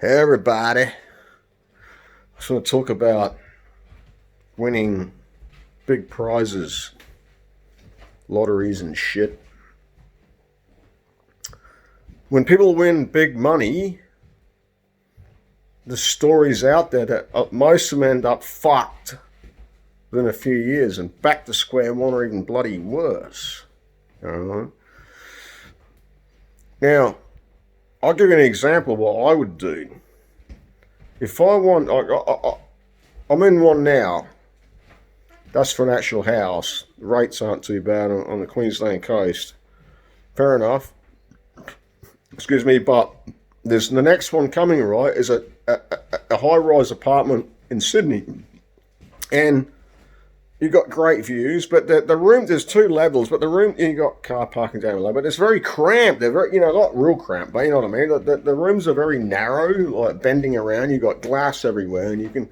Hey everybody, I just want to talk about winning big prizes, lotteries and shit. When people win big money, the stories out there that most of them end up fucked within a few years and back to square one or even bloody worse. Now, I'll give you an example of what I would do. If I want, I'm in one now. That's for an actual house. The rates aren't too bad on the Queensland coast. Fair enough. Excuse me, but there's the next one coming, right, is a high-rise apartment in Sydney. And you've got great views, but the room, there's two levels, but the room, you've got car parking down below, but it's very cramped. They're very, not real cramped, but you know what I mean? The rooms are very narrow, like bending around. You've got glass everywhere, and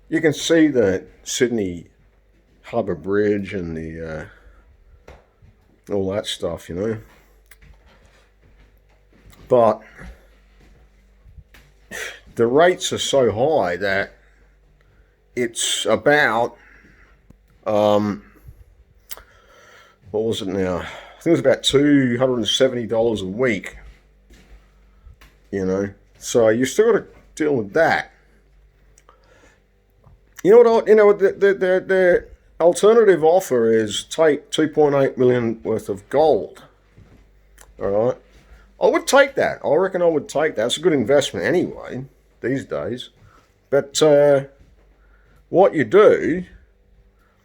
you can see the Sydney Harbour Bridge and the all that stuff, But the rates are so high that it's about what was it now? I think it was about $270 a week. So you still got to deal with that. You know what? The alternative offer is take 2.8 million worth of gold. All right, I would take that. I reckon I would take that. It's a good investment anyway these days. But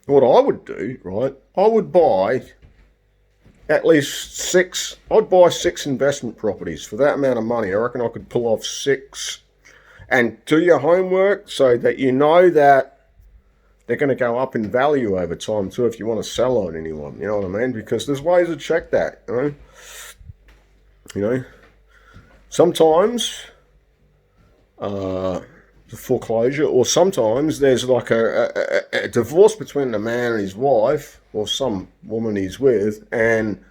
what I would do, right? I would buy at least six. I'd buy 6 investment properties for that amount of money. I reckon I could pull off 6. And do your homework so that you know that they're going to go up in value over time too if you want to sell on anyone. You know what I mean? Because there's ways to check that. Sometimes the foreclosure, or sometimes there's like a divorce between the man and his wife, or some woman he's with, and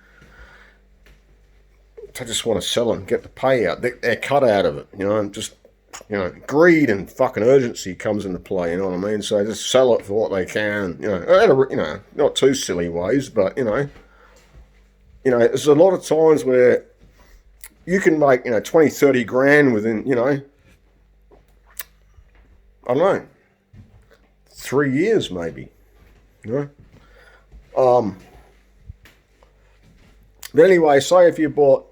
they just want to sell it and get the payout. They're cut out of it, and just, greed and fucking urgency comes into play, you know what I mean? So they just sell it for what they can, not too silly ways, but, there's a lot of times where you can make, 20, 30 grand within, I don't know, 3 years maybe, But anyway, say if you bought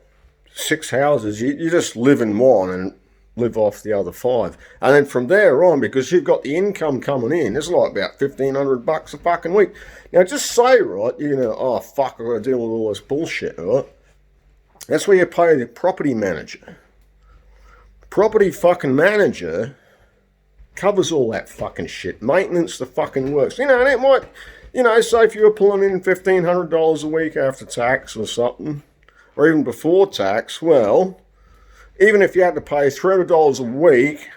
6 houses, you just live in one and live off the other 5. And then from there on, because you've got the income coming in, it's like about $1,500 a fucking week. Now just say, right, oh fuck, I've got to deal with all this bullshit, right? That's where you pay the property manager. Property fucking manager covers all that fucking shit. Maintenance, the fucking works. And it might, say if you were pulling in $1,500 a week after tax or something, or even before tax, well, even if you had to pay $300 a week,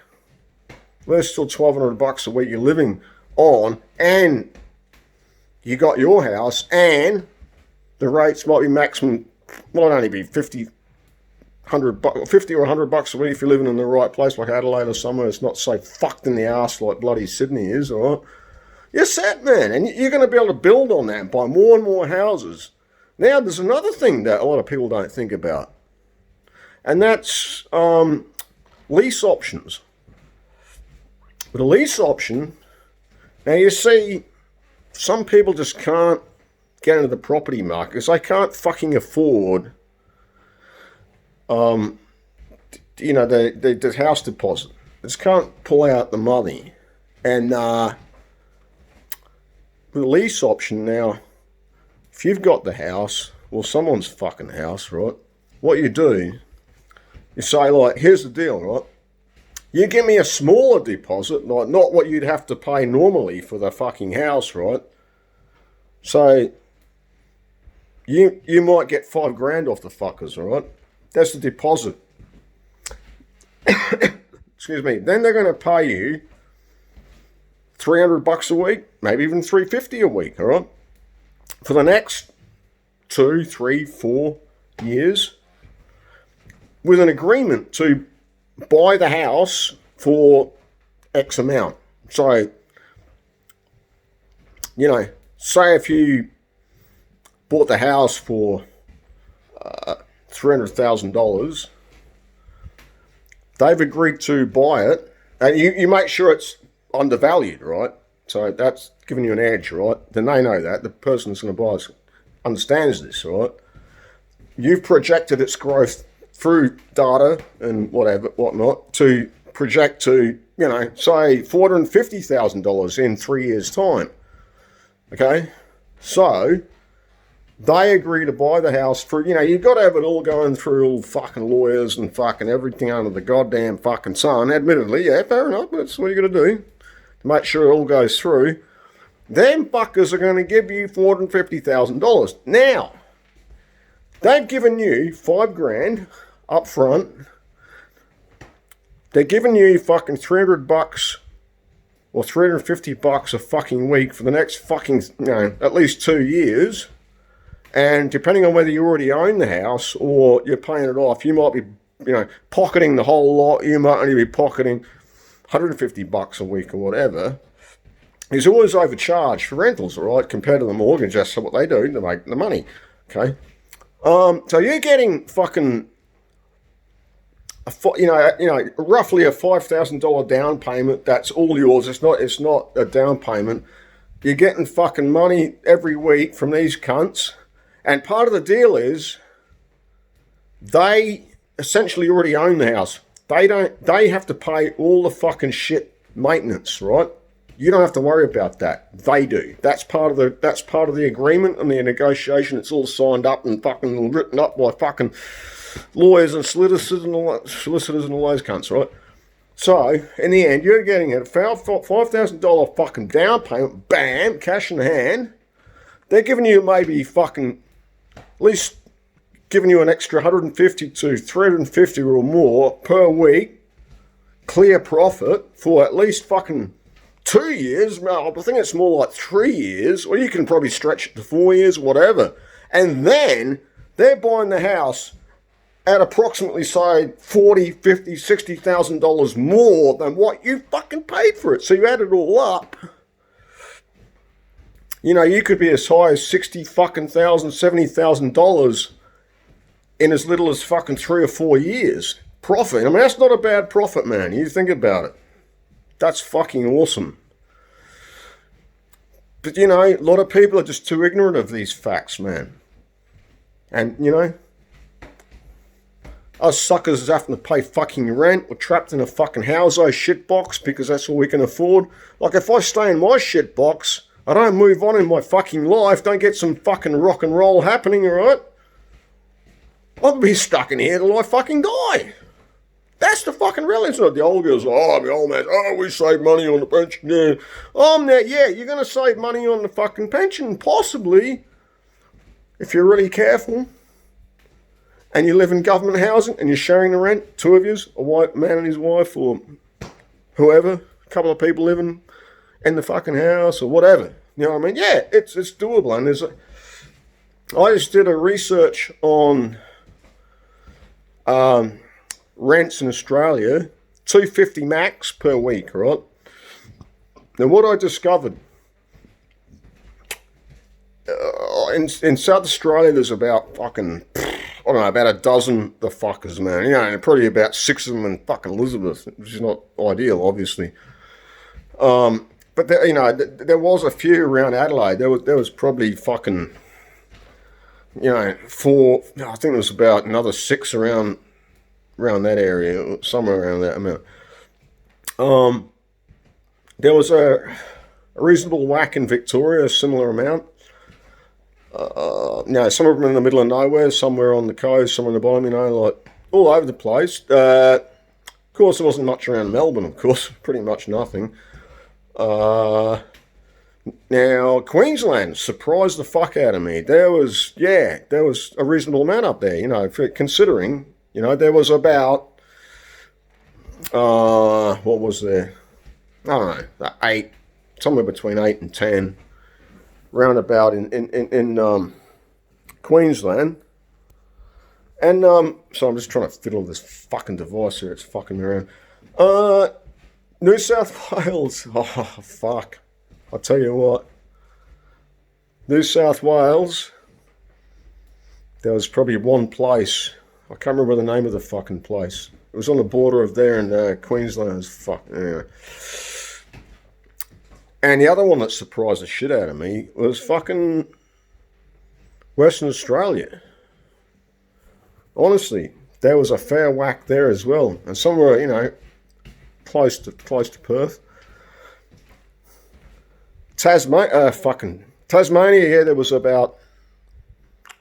there's still $1,200 a week you're living on, and you got your house, and the rates might be maximum, might only be $50 or $100 a week if you're living in the right place, like Adelaide or somewhere. It's not so fucked in the arse like bloody Sydney is, all right? You're set, man, and you're going to be able to build on that and buy more and more houses. Now, there's another thing that a lot of people don't think about, and that's lease options. With a lease option, now you see, some people just can't get into the property market because they can't fucking afford the house deposit. They just can't pull out the money. And with a lease option now, if you've got the house, well, someone's fucking house, right? What you do, you say, like, here's the deal, right? You give me a smaller deposit, like not what you'd have to pay normally for the fucking house, right? So you might get $5,000 off the fuckers, all right? That's the deposit. Excuse me. Then they're going to pay you $300 a week, maybe even $350 a week, all right? For the next 2, 3, 4 years, with an agreement to buy the house for X amount. So, you know, say if you bought the house for $300,000, they've agreed to buy it, and you make sure it's undervalued, right? So that's giving you an edge, right? Then they know that. The person that's going to buy it understands this, right? You've projected its growth through data and whatnot, to project to, you know, say $450,000 in 3 years' time. Okay? So they agree to buy the house for, you know, you've got to have it all going through all fucking lawyers and fucking everything under the goddamn fucking sun. Admittedly, yeah, fair enough, but that's what you got to do to make sure it all goes through. Them fuckers are going to give you $450,000. Now, they've given you $5,000 up front. They're giving you fucking $300 or $350 a fucking week for the next fucking, you know, at least 2 years. And depending on whether you already own the house or you're paying it off, you might be, you know, pocketing the whole lot. You might only be pocketing $150 a week or whatever. He's always overcharged for rentals, all right, compared to the mortgage. That's what they do to make the money, okay? So you're getting fucking, roughly a $5,000 down payment. That's all yours. It's not a down payment. You're getting fucking money every week from these cunts. And part of the deal is they essentially already own the house. They have to pay all the fucking shit maintenance, right? You don't have to worry about that. They do. That's part of the agreement and the negotiation. It's all signed up and fucking written up by fucking lawyers and solicitors and all those cunts, right? So in the end, you're getting a $5,000 fucking down payment, bam, cash in hand. They're giving you maybe fucking at least giving you an extra $150 to $350 or more per week, clear profit for at least fucking 2 years. Well, I think it's more like 3 years, or you can probably stretch it to 4 years, whatever. And then they're buying the house at approximately, say, $40,000, $50,000, $60,000 more than what you fucking paid for it. So you add it all up. You know, you could be as high as $60,000, $70,000 in as little as fucking 3 or 4 years. Profit. I mean, that's not a bad profit, man. You think about it. That's fucking awesome. But, you know, a lot of people are just too ignorant of these facts, man. And, you know, us suckers is having to pay fucking rent. We're trapped in a fucking houseo shitbox because that's all we can afford. Like, if I stay in my shitbox, I don't move on in my fucking life, don't get some fucking rock and roll happening, alright? I'll be stuck in here till I fucking die. That's the fucking reality. It's not the old girls, oh, the old man, oh, we save money on the pension. Yeah. Yeah, you're going to save money on the fucking pension, possibly, if you're really careful. And you live in government housing and you're sharing the rent, two of yous, a white man and his wife, or whoever, a couple of people living in the fucking house or whatever. You know what I mean? Yeah, it's doable. And I just did a research on rents in Australia, $250 max per week, right? Now, what I discovered, in South Australia, there's about fucking, I don't know, about a dozen the fuckers, man. You know, and probably about 6 of them in fucking Elizabeth, which is not ideal, obviously. But there, you know, there was a few around Adelaide. There was probably fucking, you know, 4. I think there was about another 6 around that area, somewhere around that amount. There was a reasonable whack in Victoria, a similar amount. Some of them in the middle of nowhere, somewhere on the coast, somewhere on the bottom, you know, like all over the place. Of course, there wasn't much around Melbourne, of course, pretty much nothing. Now, Queensland surprised the fuck out of me. There was a reasonable amount up there, you know, considering, you know, there was about, what was there? I don't know, 8, somewhere between 8 and 10, roundabout in Queensland. And so I'm just trying to fiddle this fucking device here. It's fucking me around. New South Wales. Oh, fuck. I'll tell you what. New South Wales, there was probably one place. I can't remember the name of the fucking place. It was on the border of there and Queensland. It was fucking, anyway. And the other one that surprised the shit out of me was fucking Western Australia. Honestly, there was a fair whack there as well. And somewhere, you know, close to Perth. Tasmania, yeah, there was about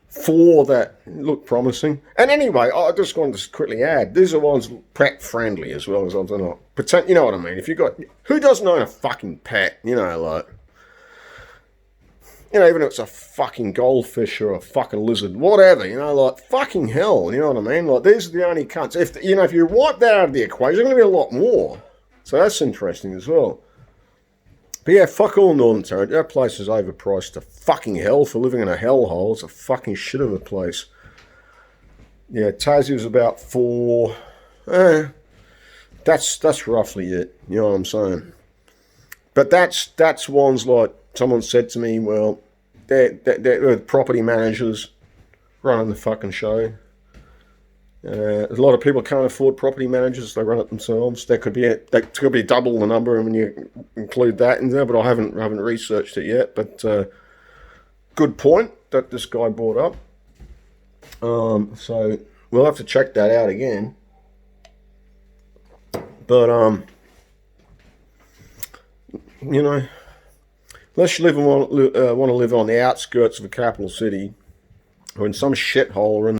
4 that looked promising. And anyway, I just wanted to quickly add, these are ones pet friendly as well as I'm not pretend. You know what I mean? If you got, who doesn't own a fucking pet? You know, like, you know, even if it's a fucking goldfish or a fucking lizard, whatever. You know, like fucking hell. You know what I mean? Like these are the only cunts. If you know, if you wipe that out of the equation, there's going to be a lot more. So that's interesting as well. But yeah, fuck all Northern Territory. That place is overpriced to fucking hell for living in a hellhole. It's a fucking shit of a place. Yeah, Tassie was about 4. That's roughly it. You know what I'm saying? But that's ones like someone said to me, well, they're property managers running the fucking show. A lot of people can't afford property managers; they run it themselves. That could be double the number when you include that in there. But I haven't researched it yet. But good point that this guy brought up. So we'll have to check that out again. But you know, unless you want to live on the outskirts of a capital city or in some shithole or in